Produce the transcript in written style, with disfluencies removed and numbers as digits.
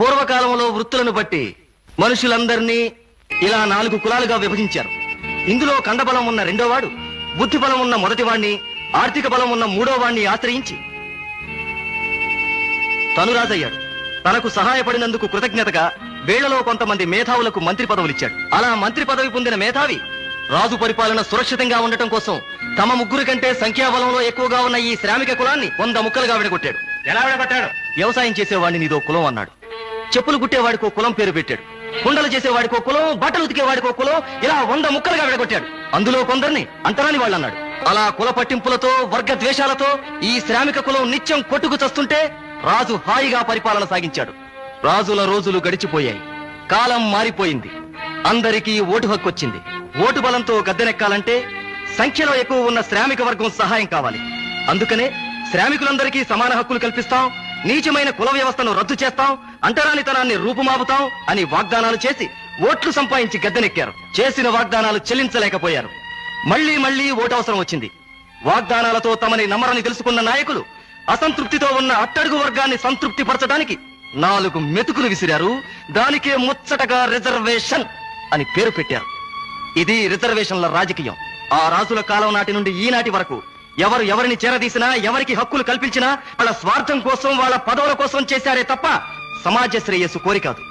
పూర్వకాలంలో వృత్తులను బట్టి మనుషులందరినీ ఇలా 4 కులాలుగా విభజించారు. ఇందులో కండబలం ఉన్న రెండోవాడు, బుద్ధి బలం ఉన్న మొదటివాణ్ణి, ఆర్థిక బలం ఉన్న మూడోవాణ్ణి ఆశ్రయించి తను రాజయ్యాడు. తనకు సహాయపడినందుకు కృతజ్ఞతగా వేళ్లలో కొంతమంది మేధావులకు మంత్రి పదవులిచ్చాడు. అలా మంత్రి పదవి పొందిన మేధావి రాజు పరిపాలన సురక్షితంగా ఉండటం కోసం తమ ముగ్గురు కంటే సంఖ్యాబలంలో ఎక్కువగా ఉన్న ఈ శ్రామిక కులాన్ని 100 ముక్కలుగా విడగొట్టాడు. ఎలా విడగొట్టాడు? వ్యవసాయం చేసేవాడిని నీదో కులం అన్నాడు. చెప్పులు కుట్టేవాడికో కులం పేరు పెట్టాడు. కుండలు చేసేవాడికో కులం, బట్టలు ఉతికేవాడికో కులం, ఇలా 100 ముక్కలుగా విడగొట్టాడు. అందులో కొందరిని అంటరాని వాళ్ళు అన్నాడు. అలా కుల పట్టింపులతో, వర్గ ద్వేషాలతో ఈ శ్రామిక కులం నిత్యం కొట్టుకు చస్తుంటే రాజు హాయిగా పరిపాలన సాగించాడు. రాజుల రోజులు గడిచిపోయాయి. కాలం మారిపోయింది. అందరికీ ఓటు హక్కు వచ్చింది. ఓటు బలంతో గద్దెనెక్కాలంటే సంఖ్యలో ఎక్కువ ఉన్న శ్రామిక వర్గం సహాయం కావాలి. అందుకనే శ్రామికులందరికీ సమాన హక్కులు కల్పిస్తాం, నీచమైన కుల వ్యవస్థను రద్దు చేస్తాం, అంటరానితనాన్ని రూపుమాపుతాం అని వాగ్దానాలు చేసి ఓట్లు సంపాదించి గద్దెనెక్కారు. చేసిన వాగ్దానాలు చెల్లించలేకపోయారు. మళ్లీ మళ్లీ ఓటు అవసరం వచ్చింది. వాగ్దానాలతో తమని నమ్మరని తెలుసుకున్న నాయకులు అసంతృప్తితో ఉన్న అట్టడుగు వర్గాన్ని సంతృప్తి పరచడానికి 4 మెతుకులు విసిరారు. దానికే ముచ్చటగా రిజర్వేషన్ అని పేరు పెట్టారు. ఇది రిజర్వేషన్ల రాజకీయం. ఆ రాజుల కాలం నాటి నుండి ఈనాటి వరకు ఎవరు ఎవరిని చేరదీసినా, ఎవరికి హక్కులు కల్పించినా వాళ్ళ స్వార్థం కోసం, వాళ్ళ పదవుల కోసం చేశారే తప్ప సమాజ శ్రేయస్సు కోరి కాదు.